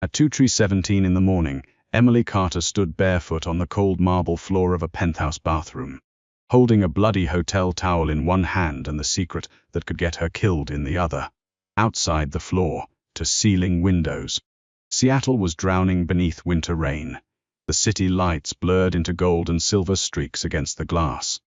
At 2:17 in the morning, Emily Carter stood barefoot on the cold marble floor of a penthouse bathroom, holding a bloody hotel towel in one hand and the secret that could get her killed in the other. Outside the floor-to-ceiling windows, Seattle was drowning beneath winter rain. The city lights blurred into gold and silver streaks against the glass.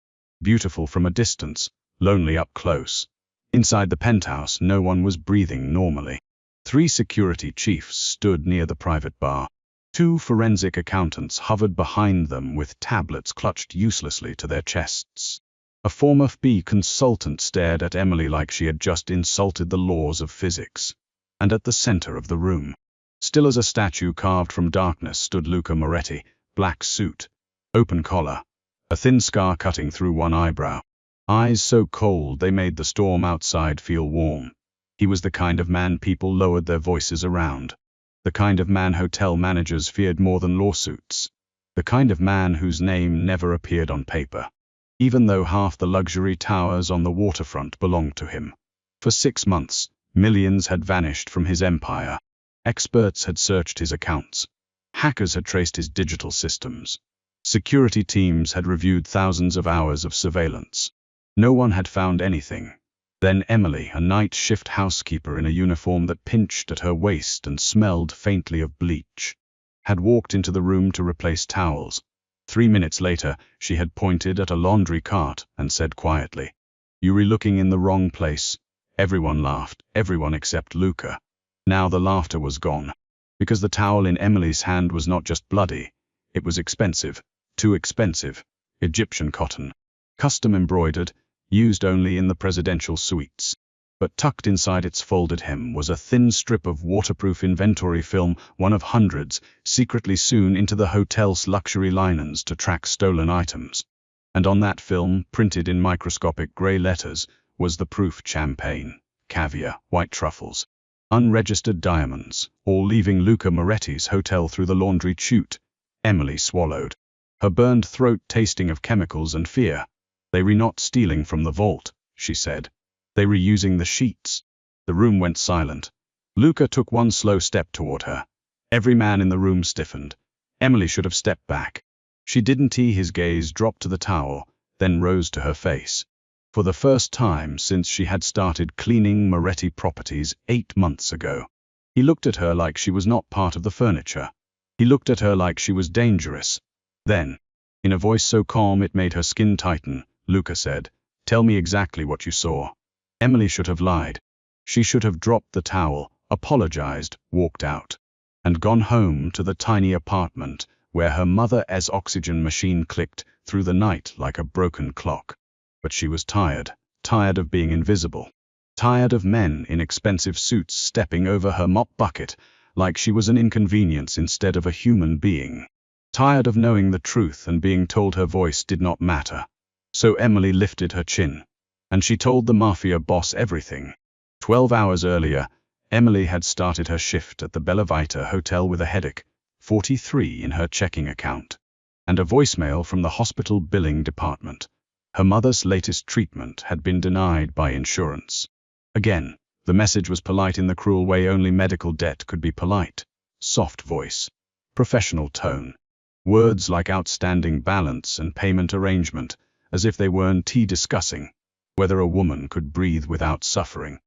Beautiful from a distance, lonely up close. Inside the penthouse, no one was breathing normally. 3 security chiefs stood near the private bar. 2 forensic accountants hovered behind them with tablets clutched uselessly to their chests. A former FBI consultant stared at Emily like she had just insulted the laws of physics. And at the center of the room, still as a statue carved from darkness, stood Luca Moretti, black suit, open collar, a thin scar cutting through one eyebrow. Eyes so cold they made the storm outside feel warm. He was the kind of man people lowered their voices around. The kind of man hotel managers feared more than lawsuits. The kind of man whose name never appeared on paper, even though half the luxury towers on the waterfront belonged to him. For 6 months, millions had vanished from his empire. Experts had searched his accounts. Hackers had traced his digital systems. Security teams had reviewed thousands of hours of surveillance. No one had found anything. Then Emily, a night shift housekeeper in a uniform that pinched at her waist and smelled faintly of bleach, had walked into the room to replace towels. 3 minutes later, she had pointed at a laundry cart and said quietly, "You're looking in the wrong place." Everyone laughed, everyone except Luca. Now the laughter was gone, because the towel in Emily's hand was not just bloody, it was expensive, too expensive, Egyptian cotton, custom embroidered, used only in the presidential suites. But tucked inside its folded hem was a thin strip of waterproof inventory film, one of hundreds, secretly sewn into the hotel's luxury linens to track stolen items. And on that film, printed in microscopic gray letters, was the proof: champagne, caviar, white truffles, unregistered diamonds, all leaving Luca Moretti's hotel through the laundry chute. Emily swallowed, her burned throat tasting of chemicals and fear. "They were not stealing from the vault," she said. "They were using the sheets." The room went silent. Luca took one slow step toward her. Every man in the room stiffened. Emily should have stepped back. She didn't. His gaze dropped to the towel, then rose to her face. For the first time since she had started cleaning Moretti properties 8 months ago, he looked at her like she was not part of the furniture. He looked at her like she was dangerous. Then, in a voice so calm it made her skin tighten, Luca said, "Tell me exactly what you saw." Emily should have lied. She should have dropped the towel, apologized, walked out, and gone home to the tiny apartment where her mother's oxygen machine clicked through the night like a broken clock. But she was tired of being invisible, tired of men in expensive suits stepping over her mop bucket like she was an inconvenience instead of a human being, tired of knowing the truth and being told her voice did not matter. So Emily lifted her chin, and she told the Mafia boss everything. 12 hours earlier, Emily had started her shift at the Bella Vita Hotel with a headache, 43 in her checking account, and a voicemail from the hospital billing department. Her mother's latest treatment had been denied by insurance. Again, the message was polite in the cruel way only medical debt could be polite. Soft voice, professional tone, words like outstanding balance and payment arrangement, as if they weren't discussing whether a woman could breathe without suffering.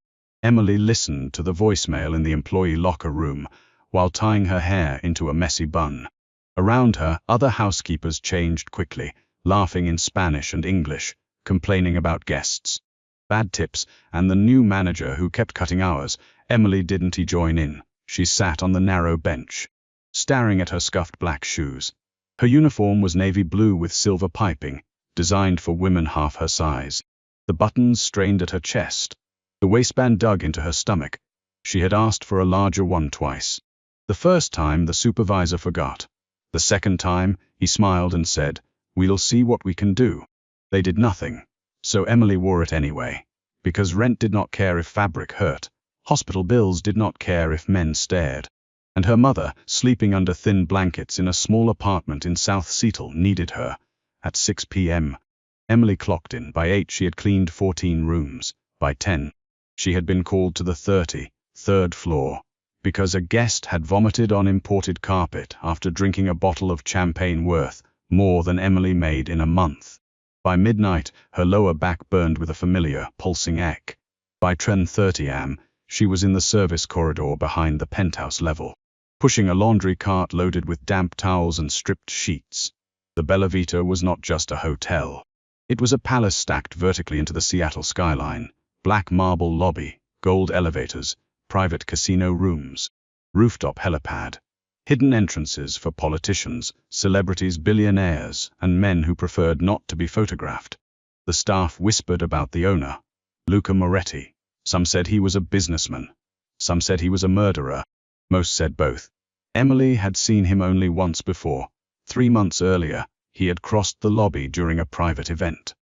Emily listened to the voicemail in the employee locker room while tying her hair into a messy bun. Around her, other housekeepers changed quickly, laughing in Spanish and English, complaining about guests, bad tips, and the new manager who kept cutting hours. Emily didn't join in. She sat on the narrow bench, staring at her scuffed black shoes. Her uniform was navy blue with silver piping, designed for women half her size. The buttons strained at her chest. The waistband dug into her stomach. She had asked for a larger one twice. The first time, the supervisor forgot. The second time, he smiled and said, "We'll see what we can do." They did nothing. So Emily wore it anyway. Because rent did not care if fabric hurt. Hospital bills did not care if men stared. And her mother, sleeping under thin blankets in a small apartment in South Seattle, needed her. At 6 p.m., Emily clocked in. By 8 she had cleaned 14 rooms. By 10, she had been called to the 33rd floor. because a guest had vomited on imported carpet after drinking a bottle of champagne worth more than Emily made in a month. By midnight, her lower back burned with a familiar, pulsing ache. By 10:30 am, she was in the service corridor behind the penthouse level, pushing a laundry cart loaded with damp towels and stripped sheets. The Bella Vita was not just a hotel. It was a palace stacked vertically into the Seattle skyline. Black marble lobby, gold elevators, private casino rooms, rooftop helipad, hidden entrances for politicians, celebrities, billionaires, and men who preferred not to be photographed. The staff whispered about the owner, Luca Moretti. Some said he was a businessman. Some said he was a murderer. Most said both. Emily had seen him only once before. 3 months earlier, he had crossed the lobby during a private event.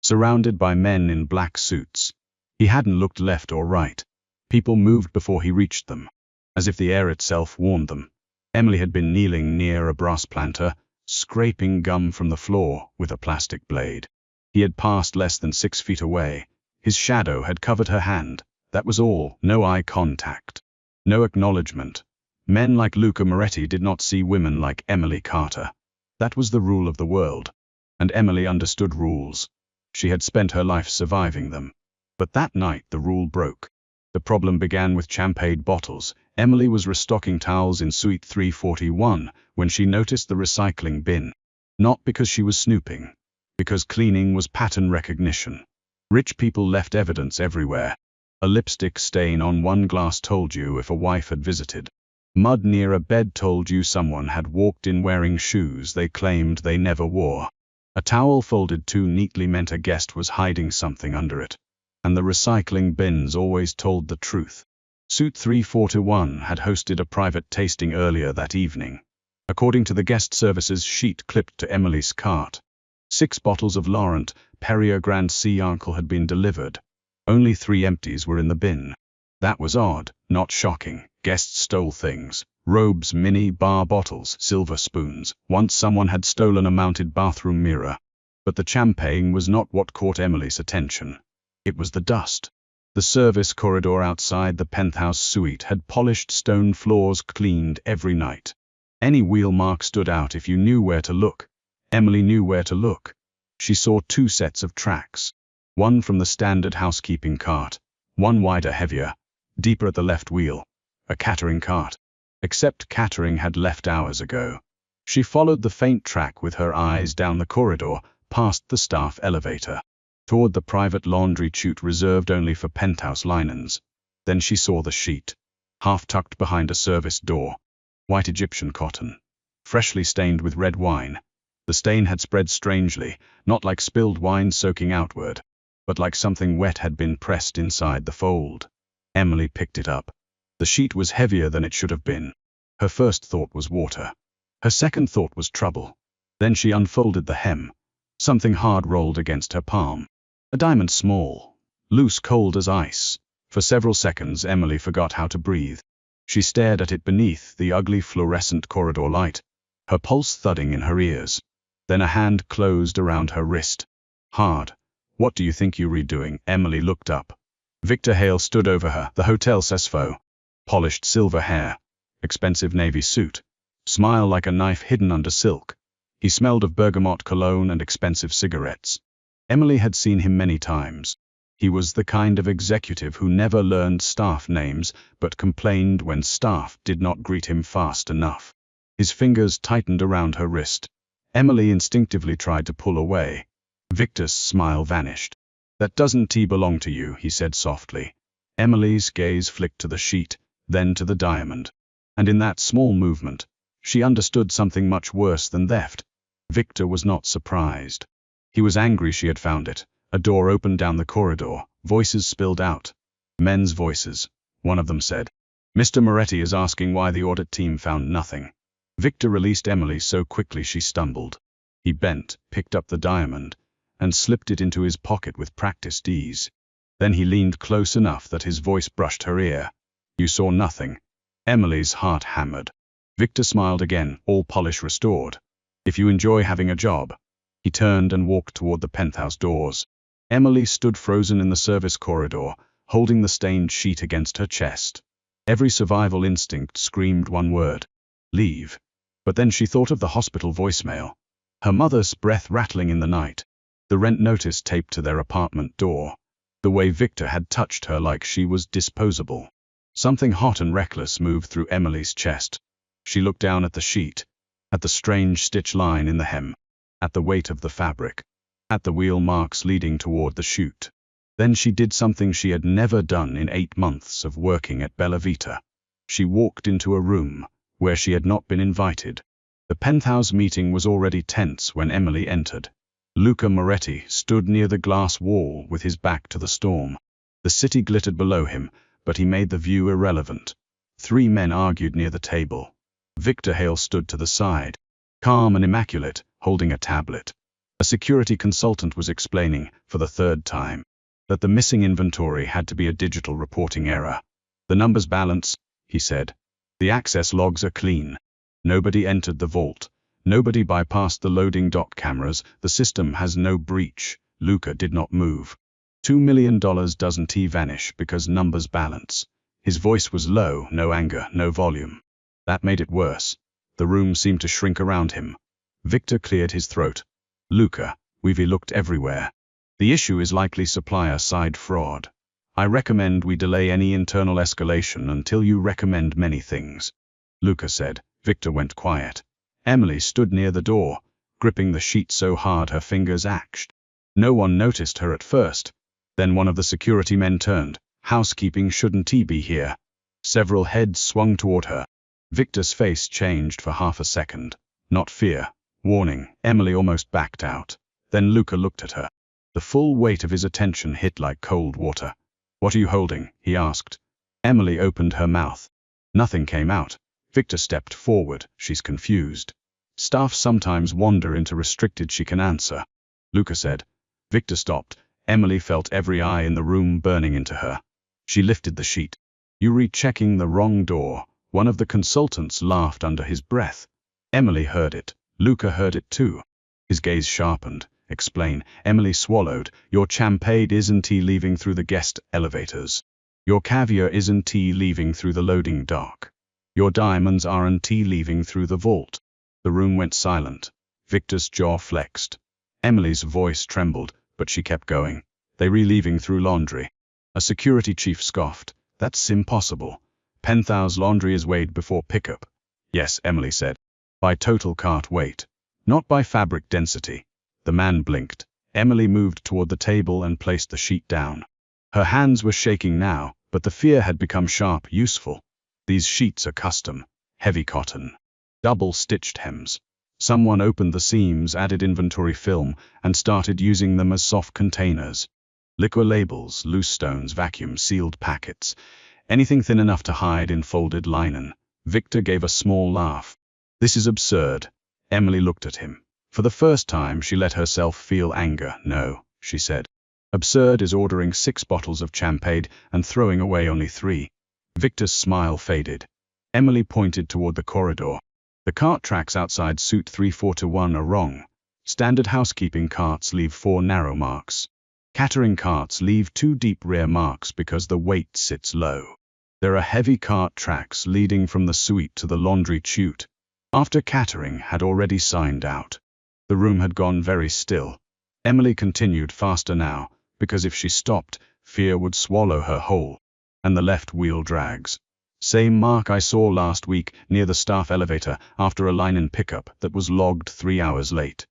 Surrounded by men in black suits. He hadn't looked left or right. People moved before he reached them, as if the air itself warned them. Emily had been kneeling near a brass planter, scraping gum from the floor with a plastic blade. He had passed less than 6 feet away. His shadow had covered her hand. That was all. No eye contact. No acknowledgement. Men like Luca Moretti did not see women like Emily Carter. That was the rule of the world. And Emily understood rules. She had spent her life surviving them. But that night the rule broke. The problem began with champagne bottles. Emily was restocking towels in Suite 341 when she noticed the recycling bin. Not because she was snooping. Because cleaning was pattern recognition. Rich people left evidence everywhere. A lipstick stain on one glass told you if a wife had visited. Mud near a bed told you someone had walked in wearing shoes they claimed they never wore. A towel folded too neatly meant a guest was hiding something under it. And the recycling bins always told the truth. Suite 341 had hosted a private tasting earlier that evening. According to the guest services sheet clipped to Emily's cart, 6 bottles of Laurent Perrier Grand Ciancle had been delivered. Only 3 empties were in the bin. That was odd, not shocking. Guests stole things. Robes, mini bar bottles, silver spoons. Once someone had stolen a mounted bathroom mirror. But the champagne was not what caught Emily's attention. It was the dust. The service corridor outside the penthouse suite had polished stone floors cleaned every night. Any wheel mark stood out if you knew where to look. Emily knew where to look. She saw 2 sets of tracks. One from the standard housekeeping cart. One wider, heavier, deeper at the left wheel. A catering cart. Except catering had left hours ago. She followed the faint track with her eyes down the corridor, past the staff elevator, toward the private laundry chute reserved only for penthouse linens. Then she saw the sheet, half tucked behind a service door. White Egyptian cotton, freshly stained with red wine. The stain had spread strangely, not like spilled wine soaking outward, but like something wet had been pressed inside the fold. Emily picked it up. The sheet was heavier than it should have been. Her first thought was water. Her second thought was trouble. Then she unfolded the hem. Something hard rolled against her palm. A diamond small, loose, cold as ice. For several seconds Emily forgot how to breathe. She stared at it beneath the ugly fluorescent corridor light, her pulse thudding in her ears. Then a hand closed around her wrist. Hard. What do you think you're redoing? Emily looked up. Victor Hale stood over her, the hotel CFO. Polished silver hair, expensive navy suit, smile like a knife hidden under silk. He smelled of bergamot cologne and expensive cigarettes. Emily had seen him many times. He was the kind of executive who never learned staff names but complained when staff did not greet him fast enough. His fingers tightened around her wrist. Emily instinctively tried to pull away. Victor's smile vanished. That doesn't belong to you, he said softly. Emily's gaze flicked to the sheet, then to the diamond. And in that small movement, she understood something much worse than theft. Victor was not surprised. He was angry she had found it. A door opened down the corridor. Voices spilled out. Men's voices. One of them said, "Mr. Moretti is asking why the audit team found nothing." Victor released Emily so quickly she stumbled. He bent, picked up the diamond, and slipped it into his pocket with practiced ease. Then he leaned close enough that his voice brushed her ear. "You saw nothing." Emily's heart hammered. Victor smiled again, all polish restored. "If you enjoy having a job." He turned and walked toward the penthouse doors. Emily stood frozen in the service corridor, holding the stained sheet against her chest. Every survival instinct screamed one word: leave. But then she thought of the hospital voicemail. Her mother's breath rattling in the night. The rent notice taped to their apartment door. The way Victor had touched her like she was disposable. Something hot and reckless moved through Emily's chest. She looked down at the sheet, at the strange stitch line in the hem, at the weight of the fabric, at the wheel marks leading toward the chute. Then she did something she had never done in 8 months of working at Bella Vita. She walked into a room where she had not been invited. The penthouse meeting was already tense when Emily entered. Luca Moretti stood near the glass wall with his back to the storm. The city glittered below him, but he made the view irrelevant. 3 men argued near the table. Victor Hale stood to the side, calm and immaculate, holding a tablet. A security consultant was explaining, for the 3rd time, that the missing inventory had to be a digital reporting error. The numbers balance, he said. The access logs are clean. Nobody entered the vault. Nobody bypassed the loading dock cameras. The system has no breach. Luca did not move. $2 million doesn't vanish because numbers balance. His voice was low, no anger, no volume. That made it worse. The room seemed to shrink around him. Victor cleared his throat. Luca, we've looked everywhere. The issue is likely supplier-side fraud. I recommend we delay any internal escalation until you recommend many things. Luca said. Victor went quiet. Emily stood near the door, gripping the sheet so hard her fingers ached. No one noticed her at first. Then one of the security men turned. Housekeeping, shouldn't he be here? Several heads swung toward her. Victor's face changed for half a second. Not fear. Warning. Emily almost backed out. Then Luca looked at her. The full weight of his attention hit like cold water. What are you holding? He asked. Emily opened her mouth. Nothing came out. Victor stepped forward. She's confused. Staff sometimes wander into restricted she can answer. Luca said. Victor stopped. Emily felt every eye in the room burning into her. She lifted the sheet. You rechecking the wrong door. One of the consultants laughed under his breath. Emily heard it. Luca heard it too. His gaze sharpened. Explain. Emily swallowed. Your champagne isn't leaving through the guest elevators. Your caviar isn't leaving through the loading dock. Your diamonds aren't leaving through the vault. The room went silent. Victor's jaw flexed. Emily's voice trembled, but she kept going. They leaving through laundry. A security chief scoffed. That's impossible. Penthouse laundry is weighed before pickup. Yes, Emily said. By total cart weight. Not by fabric density. The man blinked. Emily moved toward the table and placed the sheet down. Her hands were shaking now, but the fear had become sharp, useful. These sheets are custom. Heavy cotton. Double-stitched hems. Someone opened the seams, added inventory film, and started using them as soft containers. Liquor labels, loose stones, vacuum-sealed packets. Anything thin enough to hide in folded linen. Victor gave a small laugh. This is absurd. Emily looked at him. For the first time, she let herself feel anger. No, she said. Absurd is ordering 6 bottles of champagne and throwing away only 3. Victor's smile faded. Emily pointed toward the corridor. The cart tracks outside suite 341 are wrong. Standard housekeeping carts leave 4 narrow marks. Catering carts leave 2 deep rear marks because the weight sits low. There are heavy cart tracks leading from the suite to the laundry chute. After catering had already signed out. The room had gone very still. Emily continued faster now, because if she stopped, fear would swallow her whole. And the left wheel drags. Same mark I saw last week near the staff elevator after a line-in pickup that was logged 3 hours late.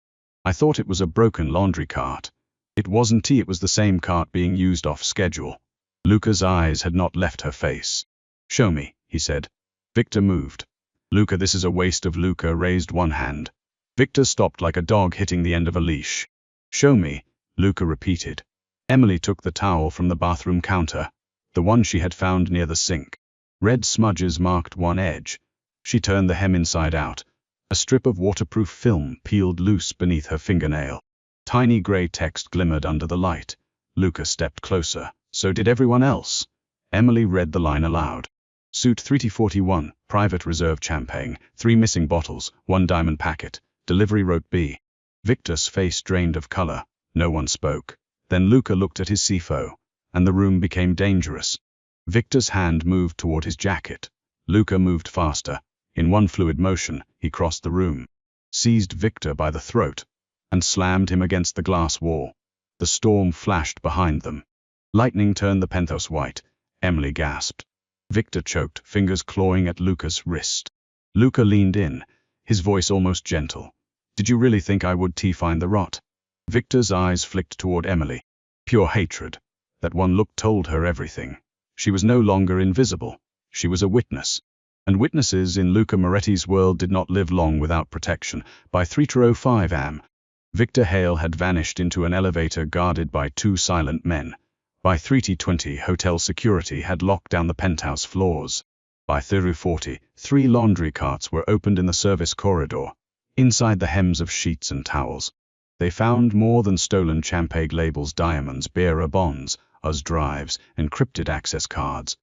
I thought it was a broken laundry cart. It wasn't. It was the same cart being used off schedule. Luca's eyes had not left her face. Show me, he said. Victor moved. Luca, this is a waste of. Luca raised one hand. Victor stopped like a dog hitting the end of a leash. Show me, Luca repeated. Emily took the towel from the bathroom counter, the one she had found near the sink. Red smudges marked one edge. She turned the hem inside out. A strip of waterproof film peeled loose beneath her fingernail. Tiny gray text glimmered under the light. Luca stepped closer. So did everyone else. Emily read the line aloud. Suite 341, private reserve champagne, 3 missing bottles, 1 diamond packet. Delivery wrote B. Victor's face drained of color. No one spoke. Then Luca looked at his CFO, and the room became dangerous. Victor's hand moved toward his jacket. Luca moved faster. In one fluid motion, he crossed the room, seized Victor by the throat, and slammed him against the glass wall. The storm flashed behind them. Lightning turned the penthouse white. Emily gasped. Victor choked, fingers clawing at Luca's wrist. Luca leaned in, his voice almost gentle. Did you really think I would find the rot? Victor's eyes flicked toward Emily. Pure hatred. That one look told her everything. She was no longer invisible. She was a witness. And witnesses in Luca Moretti's world did not live long without protection. By 3:05 am, Victor Hale had vanished into an elevator guarded by two silent men. By 3:20, hotel security had locked down the penthouse floors. By 3:40, 3 laundry carts were opened in the service corridor. Inside the hems of sheets and towels, they found more than stolen champagne labels, diamonds, bearer bonds, US drives, encrypted access cards.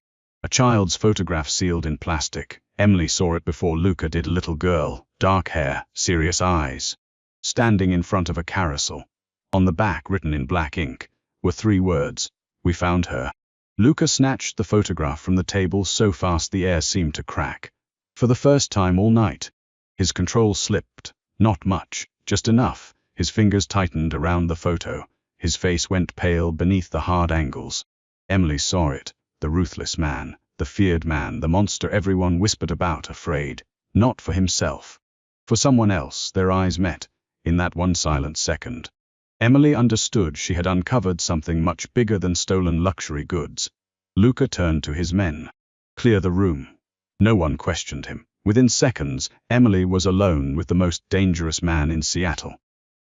A child's photograph sealed in plastic. Emily saw it before Luca did. A little girl, dark hair, serious eyes, standing in front of a carousel. On the back, written in black ink, were 3 words: "We found her." Luca snatched the photograph from the table so fast the air seemed to crack. For the first time all night, his control slipped. Not much, just enough. His fingers tightened around the photo. His face went pale beneath the hard angles. Emily saw it. The ruthless man, the feared man, the monster everyone whispered about, afraid. Not for himself. For someone else. Their eyes met. In that one silent second, Emily understood she had uncovered something much bigger than stolen luxury goods. Luca turned to his men. Clear the room. No one questioned him. Within seconds, Emily was alone with the most dangerous man in Seattle.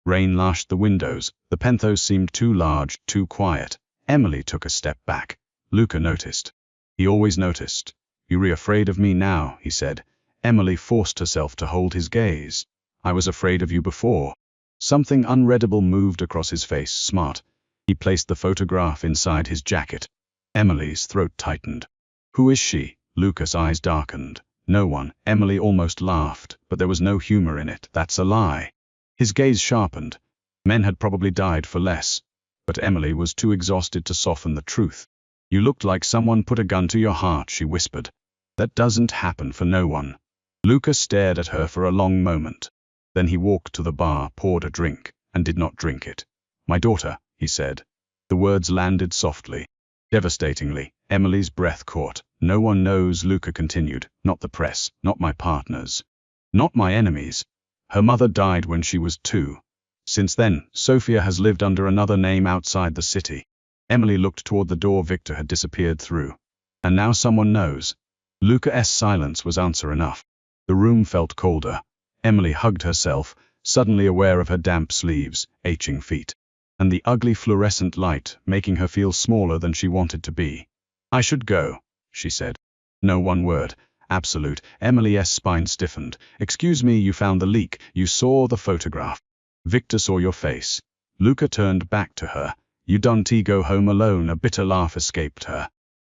Rain lashed the windows. The penthouse seemed too large, too quiet. Emily took a step back. Luca noticed. He always noticed. "You're afraid of me now," he said. Emily forced herself to hold his gaze. "I was afraid of you before." Something unreadable moved across his face. Smart. He placed the photograph inside his jacket. Emily's throat tightened. "Who is she?" Luca's eyes darkened. "No one." Emily almost laughed, but there was no humor in it. "That's a lie." His gaze sharpened. Men had probably died for less. But Emily was too exhausted to soften the truth. "You looked like someone put a gun to your heart," she whispered. "That doesn't happen for no one." Luca stared at her for a long moment. Then he walked to the bar, poured a drink, and did not drink it. "My daughter," he said. The words landed softly. Devastatingly, Emily's breath caught. "No one knows," Luca continued. "Not the press, not my partners, not my enemies. Her mother died when she was 2. Since then, Sophia has lived under another name outside the city." Emily looked toward the door Victor had disappeared through. "And now someone knows." Luca's silence was answer enough. The room felt colder. Emily hugged herself, suddenly aware of her damp sleeves, aching feet, and the ugly fluorescent light making her feel smaller than she wanted to be. "I should go," she said. No one word. Absolute. Emily's spine stiffened. "Excuse me, you found the leak. You saw the photograph. Victor saw your face." Luca turned back to her. "You don't go home alone." A bitter laugh escaped her.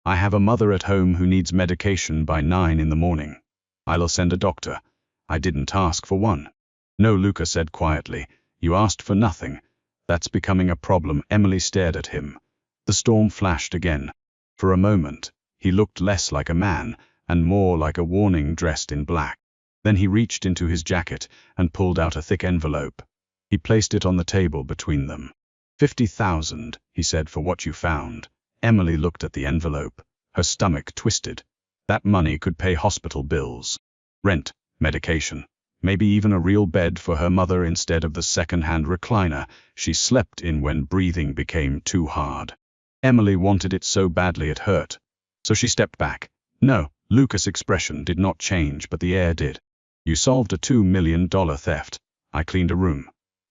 "I have a mother at home who needs medication by 9 in the morning. I'll send a doctor. I didn't ask for one." "No," Luca said quietly. "You asked for nothing. That's becoming a problem." Emily stared at him. The storm flashed again. For a moment, he looked less like a man, and more like a warning dressed in black. Then he reached into his jacket and pulled out a thick envelope. He placed it on the table between them. 50,000, he said, "for what you found." Emily looked at the envelope. Her stomach twisted. That money could pay hospital bills, rent, medication, maybe even a real bed for her mother instead of the second-hand recliner she slept in when breathing became too hard. Emily wanted it so badly it hurt. So she stepped back. "No." Lucas' expression did not change, but the air did. "You solved a $2 million theft. I cleaned a room.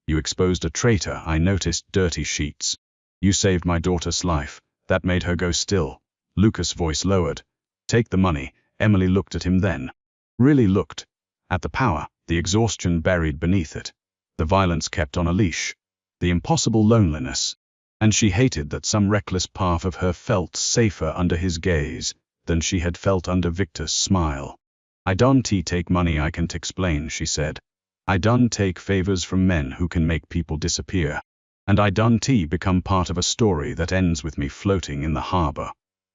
You exposed a traitor. I noticed dirty sheets. You saved my daughter's life. That made her go still." Lucas' voice lowered. "Take the money." Emily looked at him then. Really looked. At the power, the exhaustion buried beneath it. The violence kept on a leash. The impossible loneliness. And she hated that some reckless part of her felt safer under his gaze than she had felt under Victor's smile. "I don't take money I can't explain," she said. "I don't take favors from men who can make people disappear. And I don't become part of a story that ends with me floating in the harbor."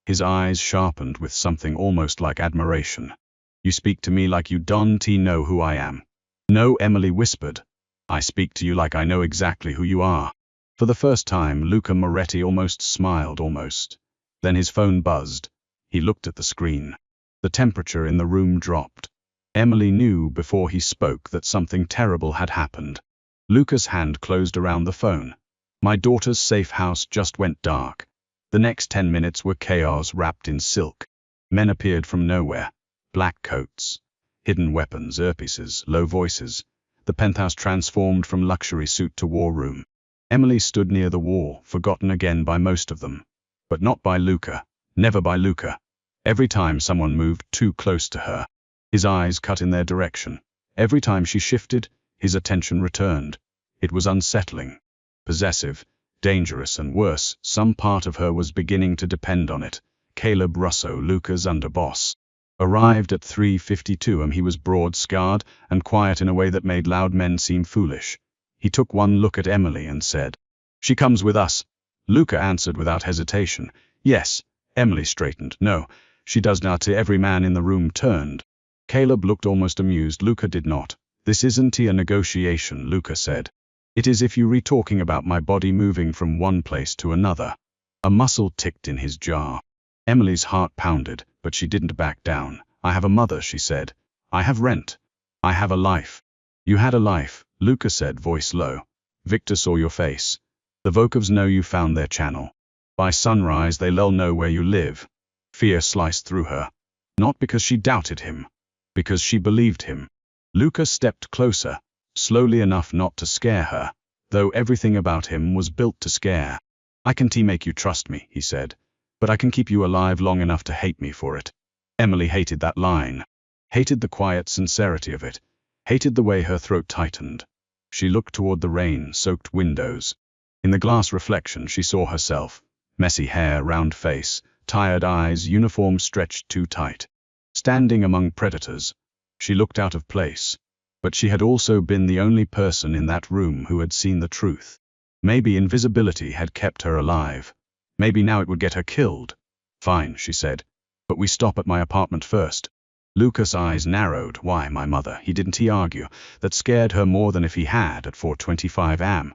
His eyes sharpened with something almost like admiration. You speak to me like you don't know who I am. No, Emily whispered. I speak to you like I know exactly who you are. For the first time, Luca Moretti almost smiled, almost. Then his phone buzzed. He looked at the screen. The temperature in the room dropped. Emily knew before he spoke that something terrible had happened. Luca's hand closed around the phone. My daughter's safe house just went dark. The next 10 minutes were chaos wrapped in silk. Men appeared from nowhere. Black coats, hidden weapons, earpieces, low voices. The penthouse transformed from luxury suite to war room. Emily stood near the wall, forgotten again by most of them. But not by Luca. Never by Luca. Every time someone moved too close to her, his eyes cut in their direction. Every time she shifted, his attention returned. It was unsettling, possessive, dangerous, and worse, some part of her was beginning to depend on it. Caleb Russo, Luca's underboss, arrived at 3:52 and he was broad-scarred and quiet in a way that made loud men seem foolish. He took one look at Emily and said, "She comes with us." Luca answered without hesitation, "Yes." Emily straightened. "No, she does not." Every man in the room turned. Caleb looked almost amused. Luca did not. "This isn't a negotiation," Luca said. "It is if you re-talking about my body moving from one place to another." A muscle ticked in his jaw. Emily's heart pounded, but she didn't back down. "I have a mother," she said. "I have rent. I have a life." "You had a life," Luca said, voice low. "Victor saw your face. The Vokovs know you found their channel. By sunrise they'll know where you live." Fear sliced through her. Not because she doubted him. Because she believed him. Luca stepped closer, slowly enough not to scare her, though everything about him was built to scare. "I can make you trust me," he said. "But I can keep you alive long enough to hate me for it." Emily hated that line. Hated the quiet sincerity of it. Hated the way her throat tightened. She looked toward the rain-soaked windows. In the glass reflection she saw herself. Messy hair, round face, tired eyes, uniform stretched too tight. Standing among predators. She looked out of place. But she had also been the only person in that room who had seen the truth. Maybe invisibility had kept her alive. Maybe now it would get her killed. "Fine," she said. "But we stop at my apartment first." Luca's eyes narrowed. "Why, my mother?" He argue. That scared her more than if he had at 4:25 am.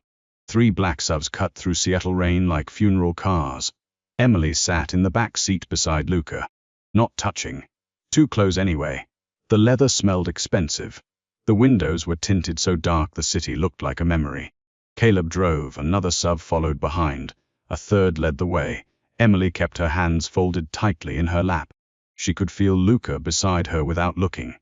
3 black subs cut through Seattle rain like funeral cars. Emily sat in the back seat beside Luca. Not touching. Too close anyway. The leather smelled expensive. The windows were tinted so dark the city looked like a memory. Caleb drove, another sub followed behind. A third led the way. Emily kept her hands folded tightly in her lap. She could feel Luca beside her without looking.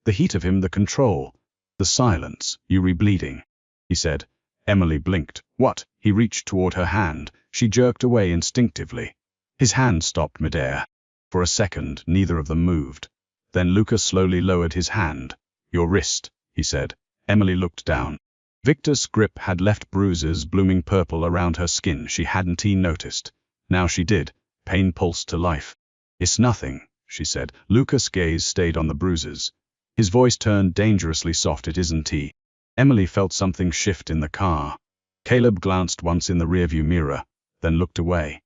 The heat of him, the control. The silence. "You re-bleeding," he said. Emily blinked. "What?" He reached toward her hand. She jerked away instinctively. His hand stopped midair. For a second, neither of them moved. Then Luca slowly lowered his hand. "Your wrist," he said. Emily looked down. Victor's grip had left bruises blooming purple around her skin. She hadn't noticed. Now she did. Pain pulsed to life. "It's nothing," she said. Luca's gaze stayed on the bruises. His voice turned dangerously soft. "It isn't." Emily felt something shift in the car. Caleb glanced once in the rearview mirror, then looked away.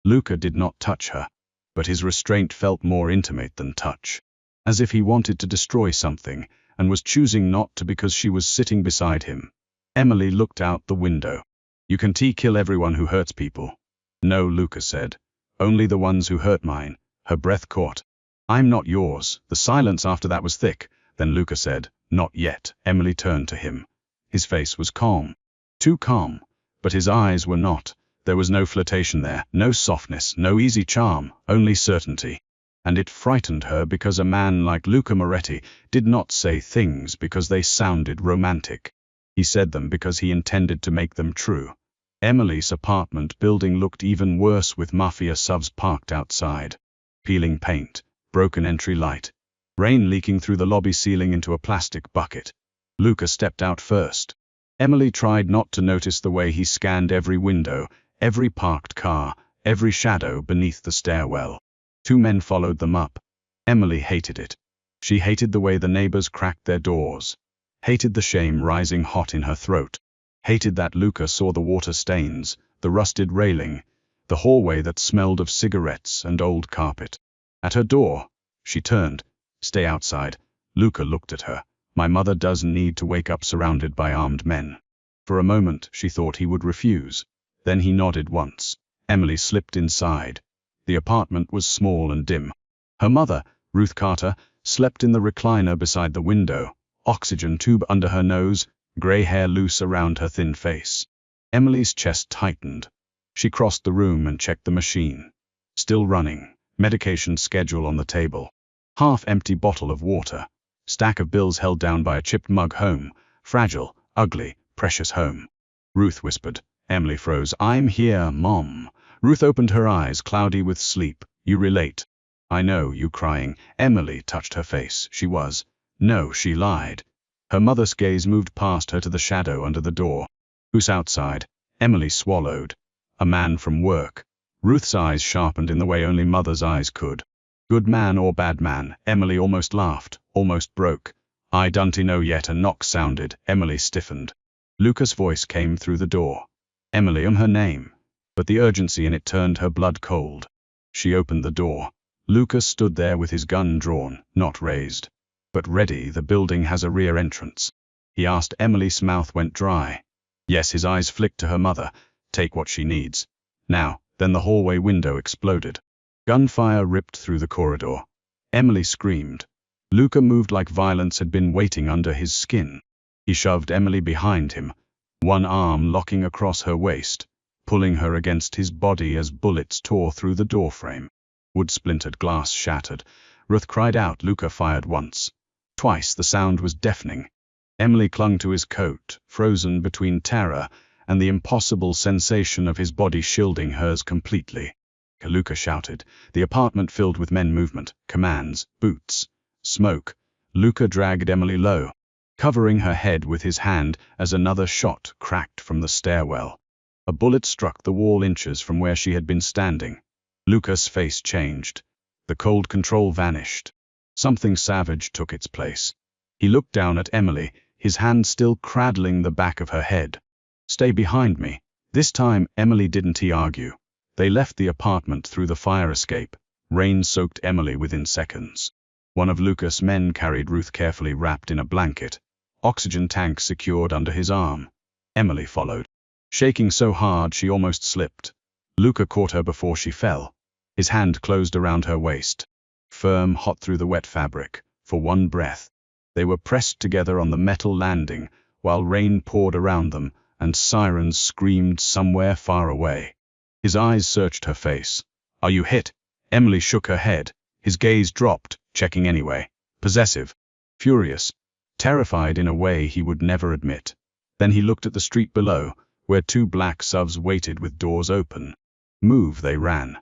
Luca did not touch her, but his restraint felt more intimate than touch. As if he wanted to destroy something, and was choosing not to because she was sitting beside him. Emily looked out the window. "You can kill everyone who hurts people." "No," Luca said. "Only the ones who hurt mine." Her breath caught. "I'm not yours." The silence after that was thick. Then Luca said, "Not yet." Emily turned to him. His face was calm. Too calm. But his eyes were not. There was no flirtation there, no softness, no easy charm, only certainty. And it frightened her because a man like Luca Moretti did not say things because they sounded romantic. He said them because he intended to make them true. Emily's apartment building looked even worse with Mafia subs parked outside. Peeling paint, broken entry light, rain leaking through the lobby ceiling into a plastic bucket. Luca stepped out first. Emily tried not to notice the way he scanned every window, every parked car, every shadow beneath the stairwell. 2 men followed them up. Emily hated it. She hated the way the neighbors cracked their doors. Hated the shame rising hot in her throat. Hated that Luca saw the water stains, the rusted railing, the hallway that smelled of cigarettes and old carpet. At her door, she turned. "Stay outside." Luca looked at her. "My mother does need to wake up surrounded by armed men." For a moment, she thought he would refuse. Then he nodded once. Emily slipped inside. The apartment was small and dim. Her mother, Ruth Carter, slept in the recliner beside the window, oxygen tube under her nose, gray hair loose around her thin face. Emily's chest tightened. She crossed the room and checked the machine. Still running. Medication schedule on the table. Half-empty bottle of water. Stack of bills held down by a chipped mug. Home. Fragile, ugly, precious home. Ruth whispered. Emily froze. "I'm here, Mom." Ruth opened her eyes, cloudy with sleep. "You relate." "I know, you crying." Emily touched her face. She was. No, she lied. Her mother's gaze moved past her to the shadow under the door. "Who's outside?" Emily swallowed. "A man from work." Ruth's eyes sharpened in the way only mother's eyes could. "Good man or bad man?" Emily almost laughed, almost broke. "I don't know yet." A knock sounded. Emily stiffened. Luca's voice came through the door. Emily, her name. But the urgency in it turned her blood cold. She opened the door. Luca stood there with his gun drawn, not raised, but ready. "The building has a rear entrance?" he asked. Emily's mouth went dry. Yes, his eyes flicked to her mother. "Take what she needs. Now." Then the hallway window exploded. Gunfire ripped through the corridor. Emily screamed. Luca moved like violence had been waiting under his skin. He shoved Emily behind him, one arm locking across her waist, pulling her against his body as bullets tore through the doorframe. Wood splintered, glass shattered. Ruth cried out. Luca fired once. Twice. The sound was deafening. Emily clung to his coat, frozen between terror and the impossible sensation of his body shielding hers completely. Luca shouted. The apartment filled with men, movement, commands, boots, smoke. Luca dragged Emily low, covering her head with his hand as another shot cracked from the stairwell. A bullet struck the wall inches from where she had been standing. Luca's face changed. The cold control vanished. Something savage took its place. He looked down at Emily, his hand still cradling the back of her head. "Stay behind me." This time, Emily didn't argue. They left the apartment through the fire escape. Rain soaked Emily within seconds. One of Luca's men carried Ruth carefully wrapped in a blanket, oxygen tank secured under his arm. Emily followed, shaking so hard she almost slipped. Luca caught her before she fell. His hand closed around her waist, firm, hot through the wet fabric. For one breath, they were pressed together on the metal landing, while rain poured around them and sirens screamed somewhere far away. His eyes searched her face. "Are you hit?" Emily shook her head. His gaze dropped, checking anyway. Possessive, furious, terrified in a way he would never admit. Then he looked at the street below, where two black SUVs waited with doors open. "Move," they ran.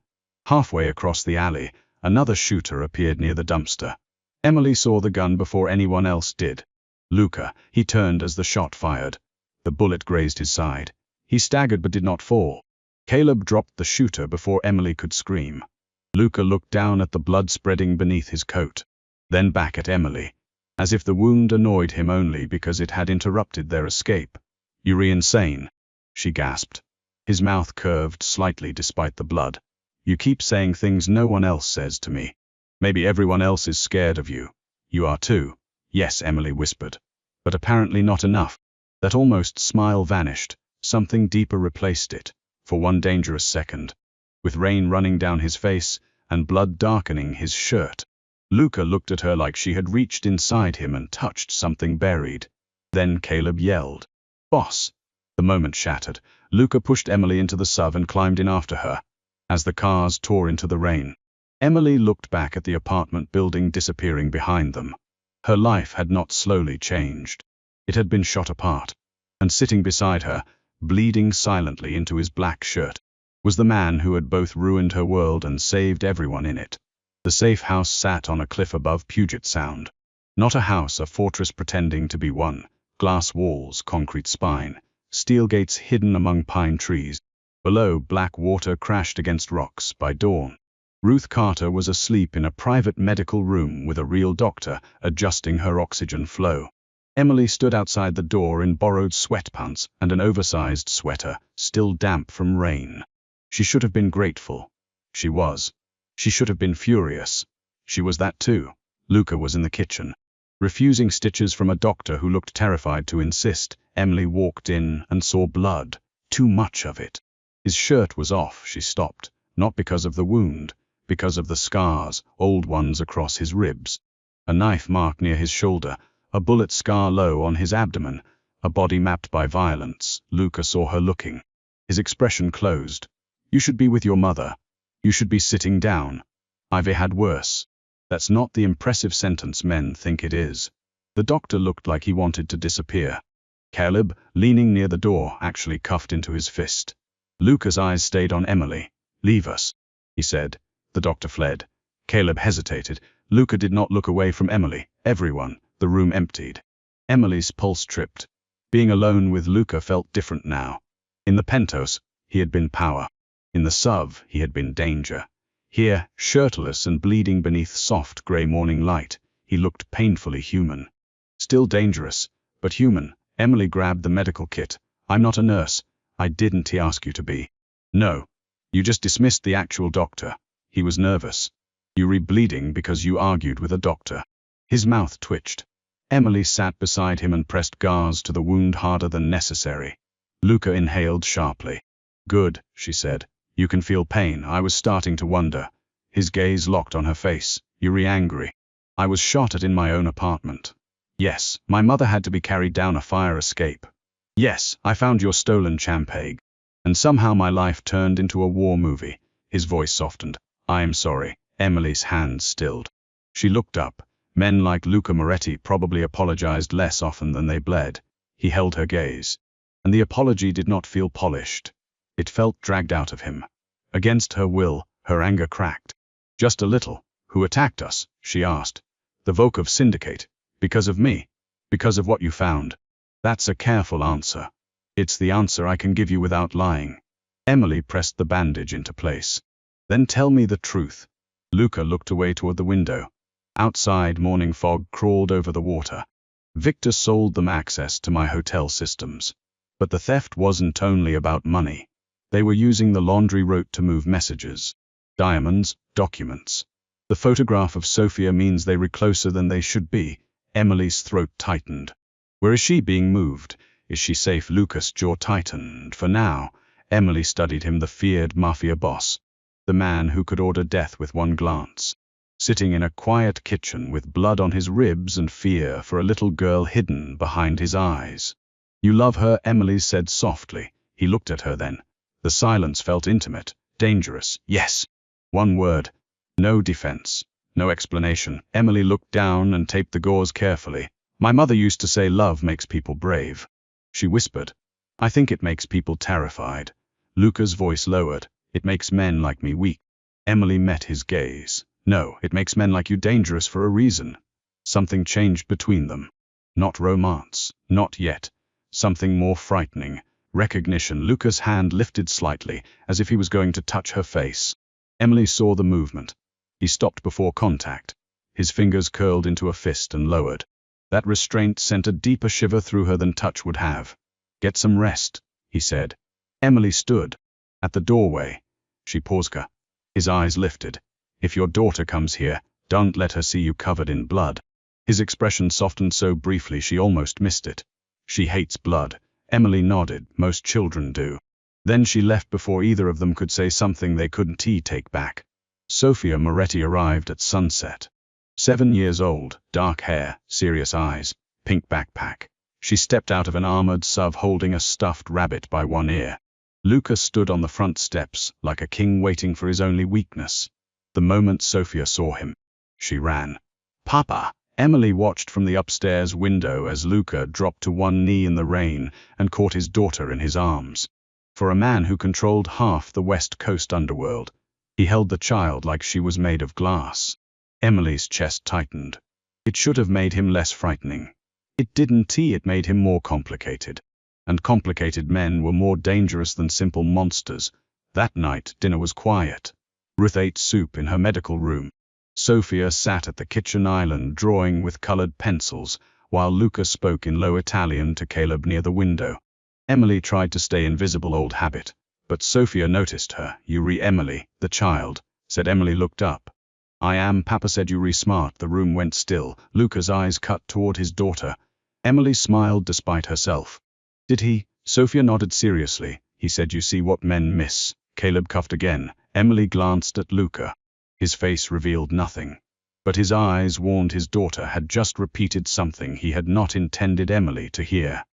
Halfway across the alley, another shooter appeared near the dumpster. Emily saw the gun before anyone else did. Luca, he turned as the shot fired. The bullet grazed his side. He staggered but did not fall. Caleb dropped the shooter before Emily could scream. Luca looked down at the blood spreading beneath his coat, then back at Emily, as if the wound annoyed him only because it had interrupted their escape. "You're insane," she gasped. His mouth curved slightly despite the blood. "You keep saying things no one else says to me. Maybe everyone else is scared of you. You are too." "Yes," Emily whispered. But apparently not enough. That almost smile vanished. Something deeper replaced it, for one dangerous second. With rain running down his face and blood darkening his shirt, Luca looked at her like she had reached inside him and touched something buried. Then Caleb yelled, "Boss!" The moment shattered. Luca pushed Emily into the SUV and climbed in after her. As the cars tore into the rain, Emily looked back at the apartment building disappearing behind them. Her life had not slowly changed. It had been shot apart. And sitting beside her, bleeding silently into his black shirt, was the man who had both ruined her world and saved everyone in it. The safe house sat on a cliff above Puget Sound. Not a house, a fortress pretending to be one. Glass walls, concrete spine, steel gates hidden among pine trees. Below, black water crashed against rocks. By dawn, Ruth Carter was asleep in a private medical room with a real doctor adjusting her oxygen flow. Emily stood outside the door in borrowed sweatpants and an oversized sweater, still damp from rain. She should have been grateful. She was. She should have been furious. She was that too. Luca was in the kitchen, refusing stitches from a doctor who looked terrified to insist. Emily walked in and saw blood. Too much of it. His shirt was off. She stopped, not because of the wound, because of the scars, old ones across his ribs. A knife mark near his shoulder, a bullet scar low on his abdomen, a body mapped by violence. Luca saw her looking. His expression closed. You should be with your mother. You should be sitting down. I've had worse. That's not the impressive sentence men think it is. The doctor looked like he wanted to disappear. Caleb, leaning near the door, actually cuffed into his fist. Luca's eyes stayed on Emily. Leave us, he said. The doctor fled. Caleb hesitated. Luca did not look away from Emily. Everyone. The room emptied. Emily's pulse tripped. Being alone with Luca felt different now. In the penthouse, he had been power. In the SUV, he had been danger. Here, shirtless and bleeding beneath soft grey morning light, he looked painfully human. Still dangerous, but human. Emily grabbed the medical kit. I'm not a nurse. I didn't ask you to be. No. You just dismissed the actual doctor. He was nervous. You were bleeding because you argued with a doctor. His mouth twitched. Emily sat beside him and pressed gauze to the wound harder than necessary. Luca inhaled sharply. Good, she said. You can feel pain. I was starting to wonder. His gaze locked on her face. You're angry. I was shot at in my own apartment. Yes, my mother had to be carried down a fire escape. Yes, I found your stolen champagne. And somehow my life turned into a war movie. His voice softened. I am sorry. Emily's hands stilled. She looked up. Men like Luca Moretti probably apologized less often than they bled. He held her gaze. And the apology did not feel polished. It felt dragged out of him. Against her will, her anger cracked. Just a little. Who attacked us? She asked. The Volkov Syndicate. Because of me. Because of what you found. That's a careful answer. It's the answer I can give you without lying. Emily pressed the bandage into place. Then tell me the truth. Luca looked away toward the window. Outside, morning fog crawled over the water. Victor sold them access to my hotel systems. But the theft wasn't only about money. They were using the laundry route to move messages. Diamonds, documents. The photograph of Sophia means they were closer than they should be. Emily's throat tightened. Where is she being moved? Is she safe? Lucas' jaw tightened. For now, Emily studied him, the feared Mafia boss. The man who could order death with one glance. Sitting in a quiet kitchen with blood on his ribs and fear for a little girl hidden behind his eyes. You love her, Emily said softly. He looked at her then. The silence felt intimate, dangerous. Yes. One word. No defense. No explanation. Emily looked down and taped the gauze carefully. My mother used to say love makes people brave. She whispered. I think it makes people terrified. Luca's voice lowered. It makes men like me weak. Emily met his gaze. No, it makes men like you dangerous for a reason. Something changed between them. Not romance. Not yet. Something more frightening. Recognition. Luca's hand lifted slightly, as if he was going to touch her face. Emily saw the movement. He stopped before contact. His fingers curled into a fist and lowered. That restraint sent a deeper shiver through her than touch would have. Get some rest, he said. Emily stood. At the doorway. She paused. His eyes lifted. If your daughter comes here, don't let her see you covered in blood. His expression softened so briefly she almost missed it. She hates blood. Emily nodded. Most children do. Then she left before either of them could say something they couldn't take back. Sophia Moretti arrived at sunset. 7 years old, dark hair, serious eyes, pink backpack. She stepped out of an armored SUV holding a stuffed rabbit by one ear. Luca stood on the front steps, like a king waiting for his only weakness. The moment Sophia saw him, she ran. Papa! Emily watched from the upstairs window as Luca dropped to one knee in the rain and caught his daughter in his arms. For a man who controlled half the West Coast underworld, he held the child like she was made of glass. Emily's chest tightened. It should have made him less frightening. It didn't. It made him more complicated. And complicated men were more dangerous than simple monsters. That night, dinner was quiet. Ruth ate soup in her medical room. Sophia sat at the kitchen island drawing with colored pencils, while Luca spoke in low Italian to Caleb near the window. Emily tried to stay invisible, old habit, But Sophia noticed her. "You re Emily, the child," said. Emily looked up. "I am, Papa said you re smart." The room went still. Luca's eyes cut toward his daughter. Emily smiled despite herself. "Did he?" Sophia nodded seriously. "He said you see what men miss." Caleb coughed again. Emily glanced at Luca. His face revealed nothing, but his eyes warned his daughter had just repeated something he had not intended Emily to hear.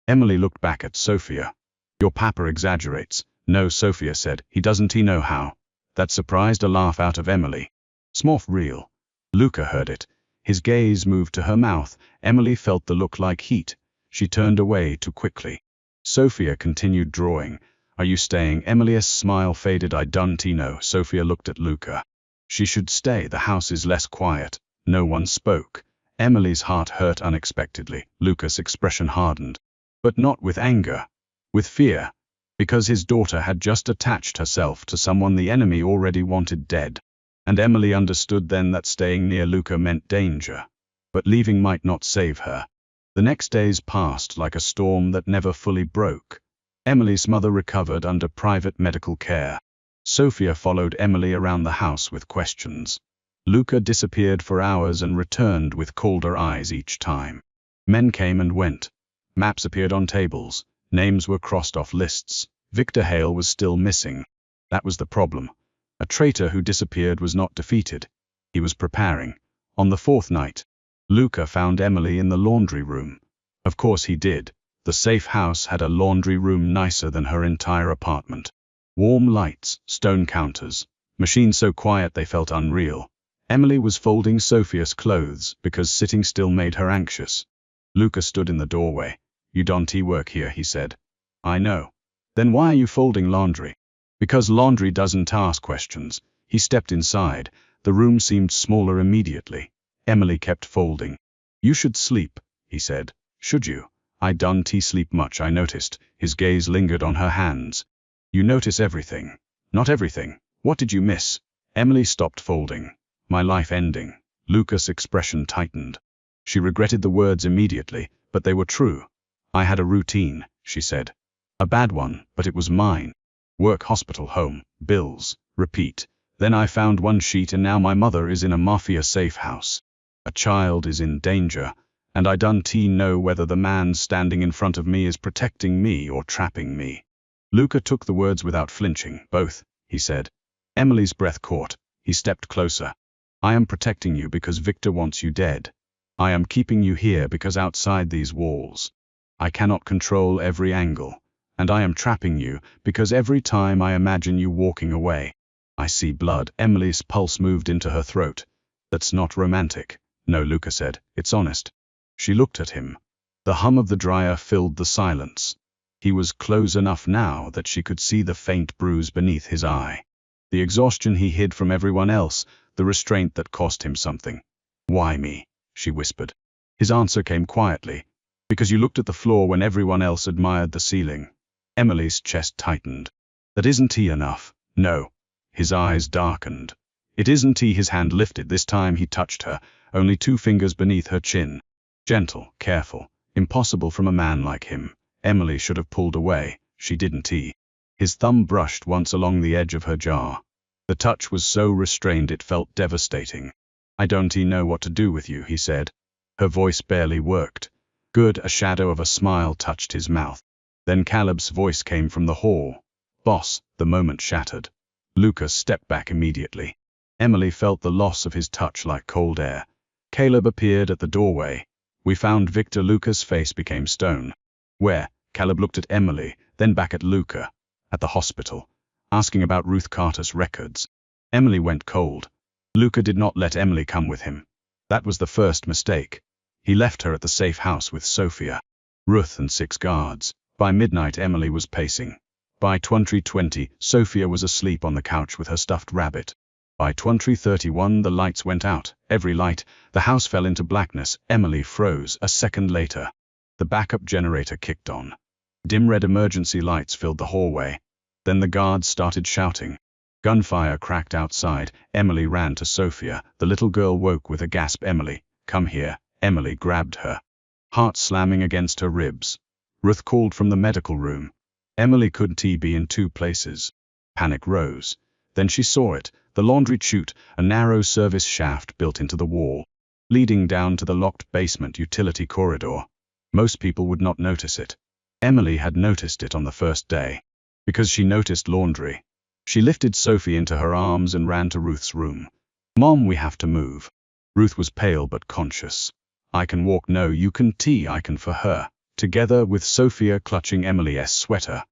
Emily looked back at Sophia. "Your papa exaggerates." "No," Sophia said. "He doesn't he know how?" That surprised a laugh out of Emily. "Smorf real." Luca heard it. His gaze moved to her mouth. Emily felt the look like heat. She turned away too quickly. Sophia continued drawing. "Are you staying?" Emily's smile faded. "I don't know." Sophia looked at Luca. "She should stay. The house is less quiet." No one spoke. Emily's heart hurt unexpectedly. Luca's expression hardened. But not with anger. With fear. Because his daughter had just attached herself to someone the enemy already wanted dead. And Emily understood then that staying near Luca meant danger. But leaving might not save her. The next days passed like a storm that never fully broke. Emily's mother recovered under private medical care. Sophia followed Emily around the house with questions. Luca disappeared for hours and returned with colder eyes each time. Men came and went. Maps appeared on tables. Names were crossed off lists. Victor Hale was still missing. That was the problem. A traitor who disappeared was not defeated. He was preparing. On the fourth night, Luca found Emily in the laundry room. Of course he did. The safe house had a laundry room nicer than her entire apartment. Warm lights, stone counters, machines so quiet they felt unreal. Emily was folding Sophia's clothes because sitting still made her anxious. Luca stood in the doorway. "You don't work here," he said. "I know." "Then why are you folding laundry?" "Because laundry doesn't ask questions." He stepped inside. The room seemed smaller immediately. Emily kept folding. "You should sleep," he said. "Should you?" "I don't sleep much." I noticed. His gaze lingered on her hands. "You notice everything." "Not everything." "What did you miss?" Emily stopped folding. "My life ending." Luca's expression tightened. She regretted the words immediately, but they were true. "I had a routine," she said. "A bad one, but it was mine. Work, hospital, home, bills, repeat. Then I found one sheet and now my mother is in a Mafia safe house. A child is in danger, and I don't know whether the man standing in front of me is protecting me or trapping me." Luca took the words without flinching. "Both," he said. Emily's breath caught. He stepped closer. "I am protecting you because Victor wants you dead. I am keeping you here because outside these walls, I cannot control every angle. And I am trapping you because every time I imagine you walking away, I see blood." Emily's pulse moved into her throat. "That's not romantic." "No," Luca said. "It's honest." She looked at him. The hum of the dryer filled the silence. He was close enough now that she could see the faint bruise beneath his eye. The exhaustion he hid from everyone else, the restraint that cost him something. "Why me?" she whispered. His answer came quietly. "Because you looked at the floor when everyone else admired the ceiling." Emily's chest tightened. "That isn't enough." "No." His eyes darkened. "It isn't." His hand lifted. This time he touched her, only 2 fingers beneath her chin. Gentle, careful, impossible from a man like him. Emily should have pulled away. She didn't. His thumb brushed once along the edge of her jaw. The touch was so restrained it felt devastating. "I don't know what to do with you," he said. Her voice barely worked. "Good." A shadow of a smile touched his mouth. Then Caleb's voice came from the hall. "Boss." The moment shattered. Luca stepped back immediately. Emily felt the loss of his touch like cold air. Caleb appeared at the doorway. "We found Victor." Luca's face became stone. "Where?" Caleb looked at Emily, then back at Luca. "At the hospital. Asking about Ruth Carter's records." Emily went cold. Luca did not let Emily come with him. That was the first mistake. He left her at the safe house with Sophia, Ruth and 6 guards. By midnight Emily was pacing. By 20:20, Sophia was asleep on the couch with her stuffed rabbit. By 20:31 the lights went out. Every light. The house fell into blackness. Emily froze. A second later, the backup generator kicked on. Dim red emergency lights filled the hallway. Then the guards started shouting. Gunfire cracked outside. Emily ran to Sophia. The little girl woke with a gasp. "Emily, come here." Emily grabbed her, heart slamming against her ribs. Ruth called from the medical room. Emily couldn't be in two places. Panic rose. Then she saw it, the laundry chute, a narrow service shaft built into the wall, leading down to the locked basement utility corridor. Most people would not notice it. Emily had noticed it on the first day, because she noticed laundry. She lifted Sophie into her arms and ran to Ruth's room. "Mom, we have to move." Ruth was pale but conscious. "I can walk." "No, you can." I can for her." Together with Sophia clutching Emily's sweater,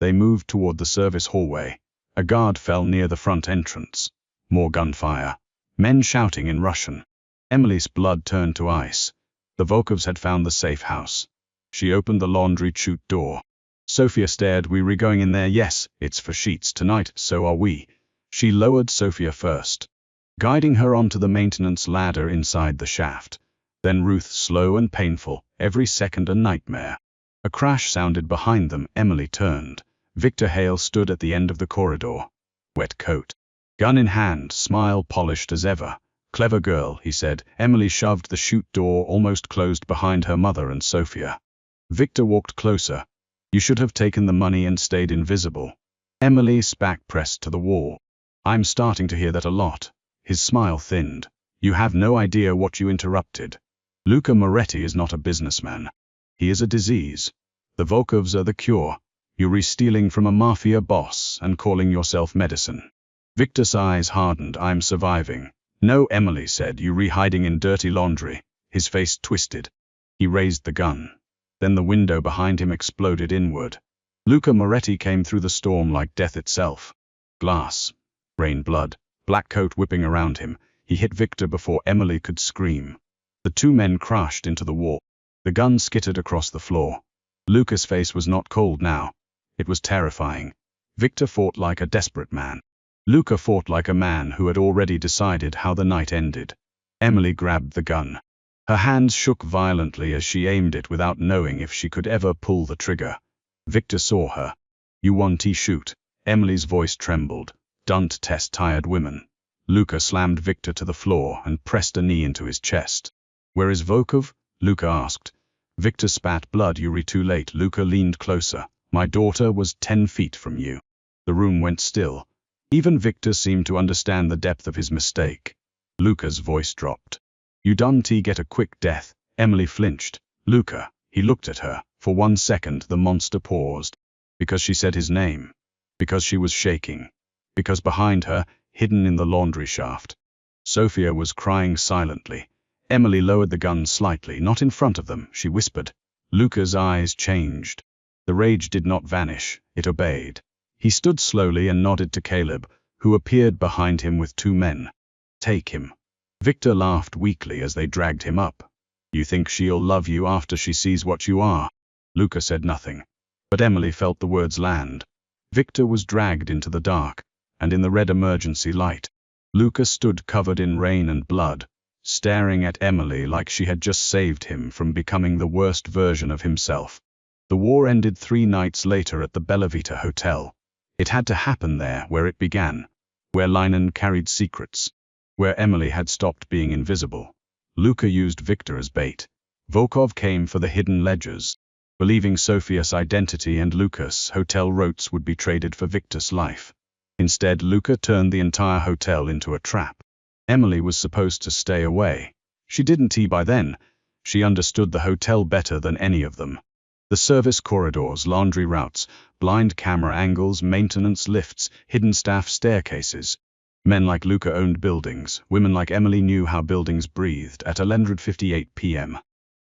they moved toward the service hallway. A guard fell near the front entrance. More gunfire. Men shouting in Russian. Emily's blood turned to ice. The Volkovs had found the safe house. She opened the laundry chute door. Sophia stared. "We going in there?" "Yes, it's for sheets tonight." "So are we." She lowered Sophia first, guiding her onto the maintenance ladder inside the shaft. Then Ruth, slow and painful, every second a nightmare. A crash sounded behind them. Emily turned. Victor Hale stood at the end of the corridor. Wet coat. Gun in hand, smile polished as ever. "Clever girl," he said. Emily shoved the chute door, almost closed behind her mother and Sophia. Victor walked closer. "You should have taken the money and stayed invisible." Emily's back pressed to the wall. "I'm starting to hear that a lot." His smile thinned. "You have no idea what you interrupted. Luca Moretti is not a businessman. He is a disease. The Volkovs are the cure. You're re-stealing from a Mafia boss and calling yourself medicine." Victor's eyes hardened. "I'm surviving." "No," Emily said. "You re-hiding in dirty laundry." His face twisted. He raised the gun. Then the window behind him exploded inward. Luca Moretti came through the storm like death itself. Glass. Rain blood. Black coat whipping around him. He hit Victor before Emily could scream. The two men crashed into the wall. The gun skittered across the floor. Luca's face was not cold now. It was terrifying. Victor fought like a desperate man. Luca fought like a man who had already decided how the night ended. Emily grabbed the gun. Her hands shook violently as she aimed it without knowing if she could ever pull the trigger. Victor saw her. "You want to shoot?" Emily's voice trembled. "Don't test tired women." Luca slammed Victor to the floor and pressed a knee into his chest. "Where is Volkov?" Luca asked. Victor spat blood. "You're too late." Luca leaned closer. "My daughter was 10 feet from you." The room went still. Even Victor seemed to understand the depth of his mistake. Luca's voice dropped. "You don't get a quick death." Emily flinched. "Luca." He looked at her. For 1 second the monster paused. Because she said his name. Because she was shaking. Because behind her, hidden in the laundry shaft, Sophia was crying silently. Emily lowered the gun slightly, not in front of them, she whispered. Luca's eyes changed. The rage did not vanish, it obeyed. He stood slowly and nodded to Caleb, who appeared behind him with 2 men. "Take him." Victor laughed weakly as they dragged him up. "You think she'll love you after she sees what you are?" Luca said nothing. But Emily felt the words land. Victor was dragged into the dark, and in the red emergency light, Luca stood covered in rain and blood, staring at Emily like she had just saved him from becoming the worst version of himself. The war ended 3 nights later at the Bella Vita Hotel. It had to happen there, where it began, where Linen carried secrets, where Emily had stopped being invisible. Luca used Victor as bait. Volkov came for the hidden ledgers, believing Sophia's identity and Luca's hotel rotes would be traded for Victor's life. Instead, Luca turned the entire hotel into a trap. Emily was supposed to stay away. She didn't by then. She understood the hotel better than any of them. The service corridors, laundry routes, blind camera angles, maintenance lifts, hidden staff staircases. Men like Luca owned buildings. Women like Emily knew how buildings breathed. At 11:58 p.m.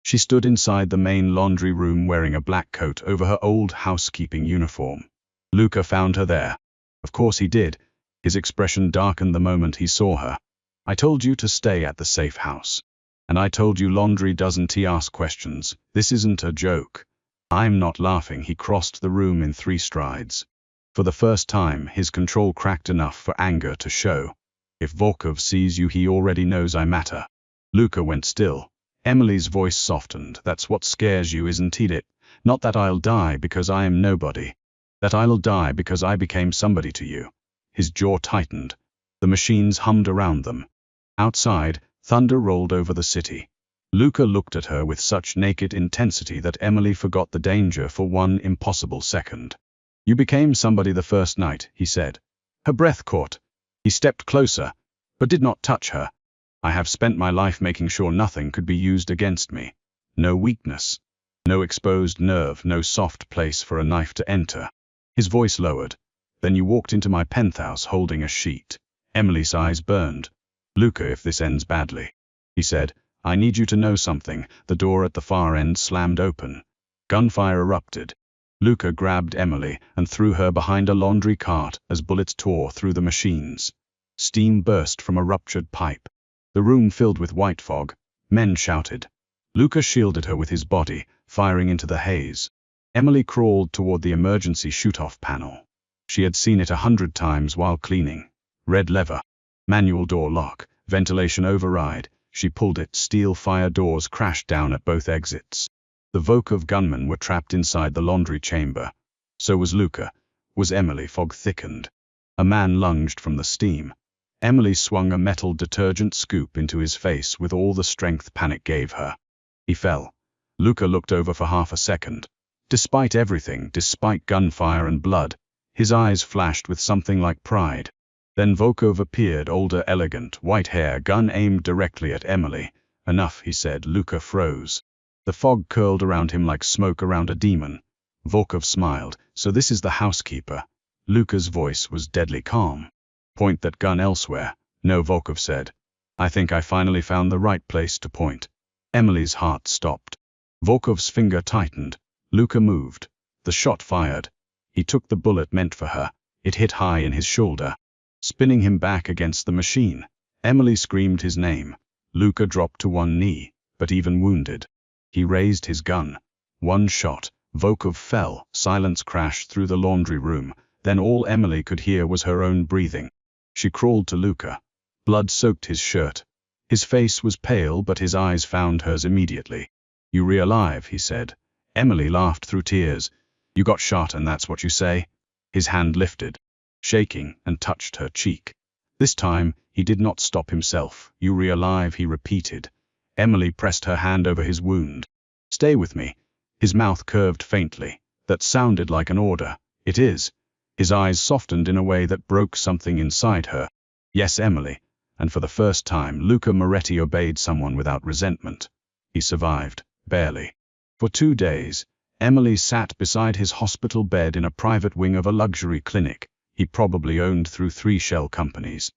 she stood inside the main laundry room wearing a black coat over her old housekeeping uniform. Luca found her there. Of course he did. His expression darkened the moment he saw her. "I told you to stay at the safe house. And I told you laundry doesn't ask questions. This isn't a joke." "I'm not laughing." He crossed the room in 3 strides. For the first time, his control cracked enough for anger to show. "If Volkov sees you, he already knows I matter." Luca went still. Emily's voice softened. "That's what scares you, isn't it? Not that I'll die because I am nobody. That I'll die because I became somebody to you." His jaw tightened. The machines hummed around them. Outside, thunder rolled over the city. Luca looked at her with such naked intensity that Emily forgot the danger for 1 impossible second. You became somebody the first night, he said. Her breath caught. He stepped closer, but did not touch her. I have spent my life making sure nothing could be used against me. No weakness. No exposed nerve, no soft place for a knife to enter. His voice lowered. Then you walked into my penthouse holding a sheet. Emily's eyes burned. Luca, if this ends badly, he said, I need you to know something. The door at the far end slammed open. Gunfire erupted. Luca grabbed Emily and threw her behind a laundry cart as bullets tore through the machines. Steam burst from a ruptured pipe. The room filled with white fog. Men shouted. Luca shielded her with his body, firing into the haze. Emily crawled toward the emergency shoot-off panel. She had seen it 100 times while cleaning. Red lever. Manual door lock. Ventilation override. She pulled it. Steel fire doors crashed down at both exits. The Volkov gunmen were trapped inside the laundry chamber. So was Luca. Was Emily. Fog thickened. A man lunged from the steam. Emily swung a metal detergent scoop into his face with all the strength panic gave her. He fell. Luca looked over for half a second. Despite everything, despite gunfire and blood, his eyes flashed with something like pride. Then Volkov appeared, older, elegant, white hair, gun aimed directly at Emily. Enough, he said. Luca froze. The fog curled around him like smoke around a demon. Volkov smiled. So this is the housekeeper. Luca's voice was deadly calm. Point that gun elsewhere. No, Volkov said. I think I finally found the right place to point. Emily's heart stopped. Volkov's finger tightened. Luca moved. The shot fired. He took the bullet meant for her. It hit high in his shoulder, spinning him back against the machine. Emily screamed his name. Luca dropped to one knee, but even wounded, he raised his gun. One shot. Volkov fell. Silence crashed through the laundry room. Then all Emily could hear was her own breathing. She crawled to Luca. Blood soaked his shirt. His face was pale, but his eyes found hers immediately. You re-alive, he said. Emily laughed through tears. You got shot and that's what you say? His hand lifted, shaking, and touched her cheek. This time, he did not stop himself. You re-alive, he repeated. Emily pressed her hand over his wound. Stay with me. His mouth curved faintly. That sounded like an order. It is. His eyes softened in a way that broke something inside her. Yes, Emily. And for the first time, Luca Moretti obeyed someone without resentment. He survived, barely. For 2 days, Emily sat beside his hospital bed in a private wing of a luxury clinic he probably owned through 3 shell companies.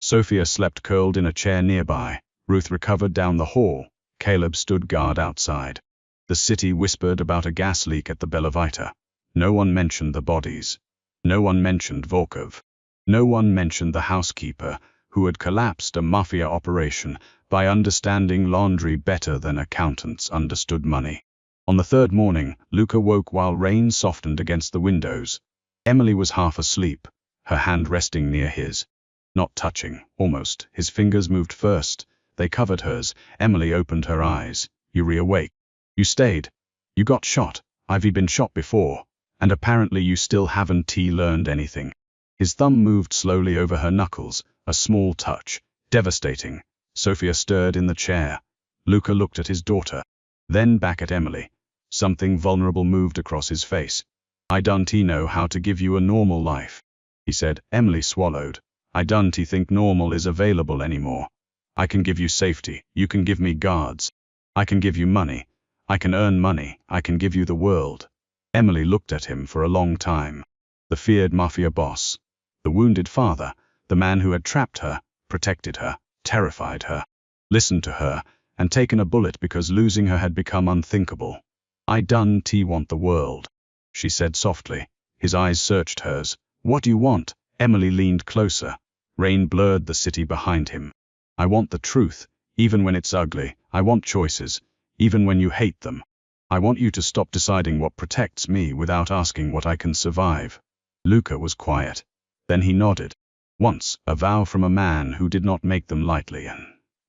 Sophia slept curled in a chair nearby. Ruth recovered down the hall. Caleb stood guard outside. The city whispered about a gas leak at the Bella Vita. No one mentioned the bodies. No one mentioned Volkov. No one mentioned the housekeeper, who had collapsed a Mafia operation by understanding laundry better than accountants understood money. On the 3rd morning, Luca woke while rain softened against the windows. Emily was half asleep, her hand resting near his. Not touching, almost. His fingers moved first. They covered hers. Emily opened her eyes. You reawake. You stayed. You got shot. I've been shot before. And apparently you still haven't learned anything. His thumb moved slowly over her knuckles, a small touch, devastating. Sophia stirred in the chair. Luca looked at his daughter, then back at Emily. Something vulnerable moved across his face. I don't know how to give you a normal life, he said. Emily swallowed. I don't think normal is available anymore. I can give you safety. You can give me guards. I can give you money. I can earn money. I can give you the world. Emily looked at him for a long time. The feared Mafia boss. The wounded father. The man who had trapped her, protected her, terrified her, listened to her, and taken a bullet because losing her had become unthinkable. I don't want the world, she said softly. His eyes searched hers. What do you want? Emily leaned closer. Rain blurred the city behind him. I want the truth, even when it's ugly. I want choices, even when you hate them. I want you to stop deciding what protects me without asking what I can survive. Luca was quiet. Then he nodded. Once, a vow from a man who did not make them lightly, and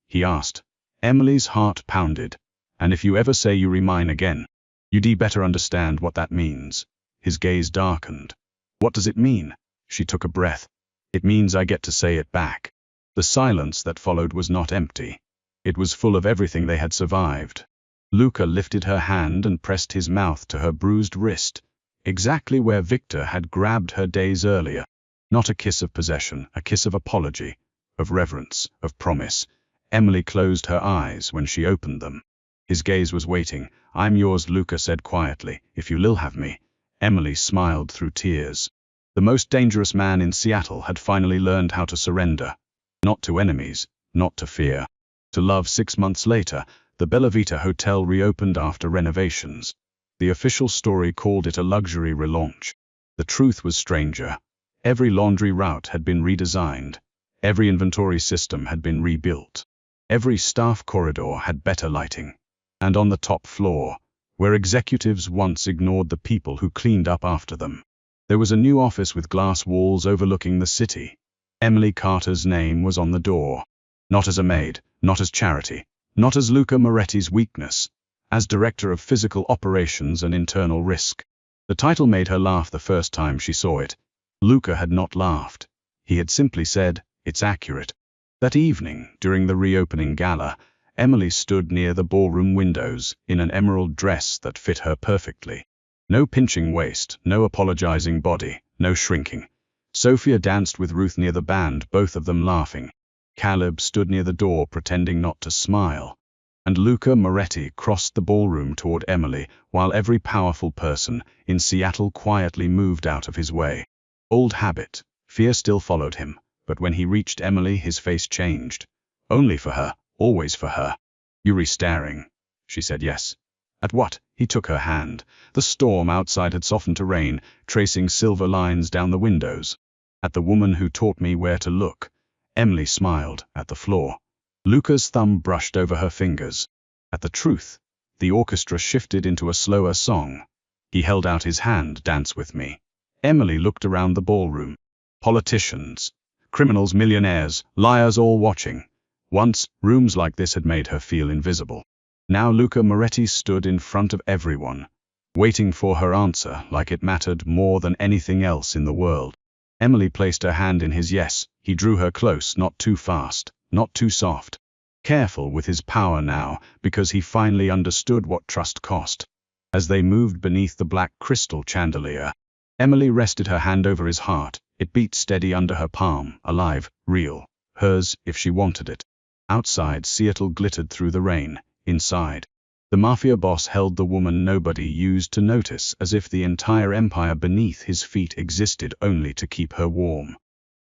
he asked. Emily's heart pounded. And if you ever say you remind again, you'd better understand what that means. His gaze darkened. What does it mean? She took a breath. It means I get to say it back. The silence that followed was not empty. It was full of everything they had survived. Luca lifted her hand and pressed his mouth to her bruised wrist. exactly where Victor had grabbed her days earlier. Not a kiss of possession, a kiss of apology, of reverence, of promise. Emily closed her eyes when she opened them. His gaze was waiting. "I'm yours," Luca said quietly, "if you'll have me." Emily smiled through tears. The most dangerous man in Seattle had finally learned how to surrender. Not to enemies, not to fear. To love. 6 months later, the Bella Vita Hotel reopened after renovations. The official story called it a luxury relaunch. The truth was stranger. Every laundry route had been redesigned. Every inventory system had been rebuilt. Every staff corridor had better lighting. And on the top floor, where executives once ignored the people who cleaned up after them, there was a new office with glass walls overlooking the city. Emily Carter's name was on the door. Not as a maid, not as charity, not as Luca Moretti's weakness, as director of physical operations and internal risk. The title made her laugh the first time she saw it. Luca had not laughed. He had simply said, "It's accurate." That evening, during the reopening gala, Emily stood near the ballroom windows in an emerald dress that fit her perfectly. No pinching waist, no apologizing body, no shrinking. Sophia danced with Ruth near the band, both of them laughing. Caleb stood near the door pretending not to smile. And Luca Moretti crossed the ballroom toward Emily, while every powerful person in Seattle quietly moved out of his way. Old habit, fear still followed him, but when he reached Emily his face changed. Only for her, always for her. "You're staring," she said. "Yes." "At what?" He took her hand. The storm outside had softened to rain, tracing silver lines down the windows. "At the woman who taught me where to look." Emily smiled. "At the floor." Luca's thumb brushed over her fingers. "At the truth." The orchestra shifted into a slower song. He held out his hand. "Dance with me." Emily looked around the ballroom. Politicians, criminals, millionaires, liars, all watching. Once, rooms like this had made her feel invisible. Now Luca Moretti stood in front of everyone, waiting for her answer like it mattered more than anything else in the world. Emily placed her hand in his. Yes. He drew her close, not too fast, not too soft. Careful with his power now, because he finally understood what trust cost. As they moved beneath the black crystal chandelier, Emily rested her hand over his heart. It beat steady under her palm, alive, real, hers if she wanted it. Outside, Seattle glittered through the rain. Inside, the Mafia boss held the woman nobody used to notice, as if the entire empire beneath his feet existed only to keep her warm.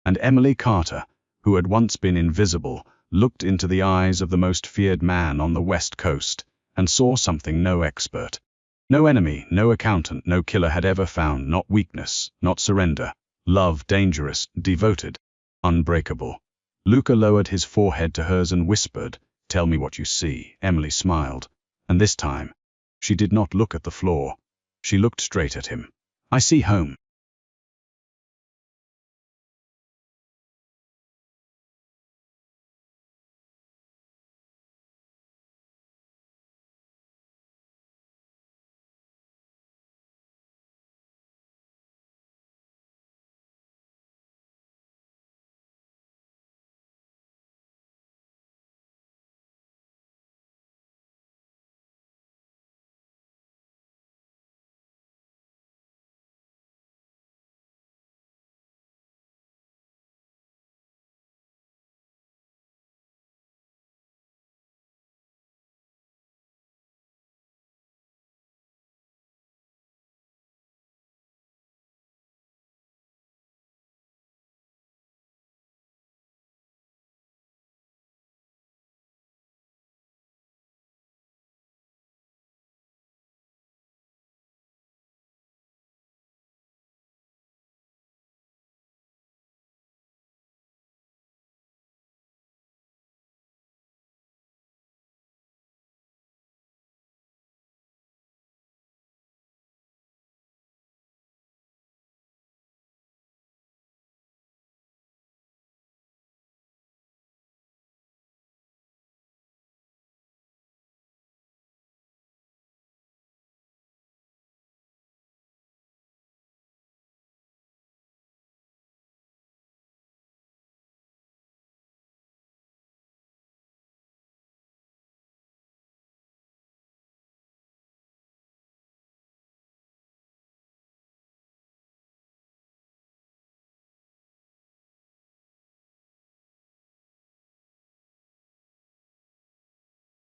And Emily Carter, who had once been invisible, looked into the eyes of the most feared man on the West Coast, and saw something no expert, no enemy, no accountant, no killer had ever found. Not weakness, not surrender. Love, dangerous, devoted, unbreakable. Luca lowered his forehead to hers and whispered, "Tell me what you see." Emily smiled. And this time, she did not look at the floor. She looked straight at him. "I see home."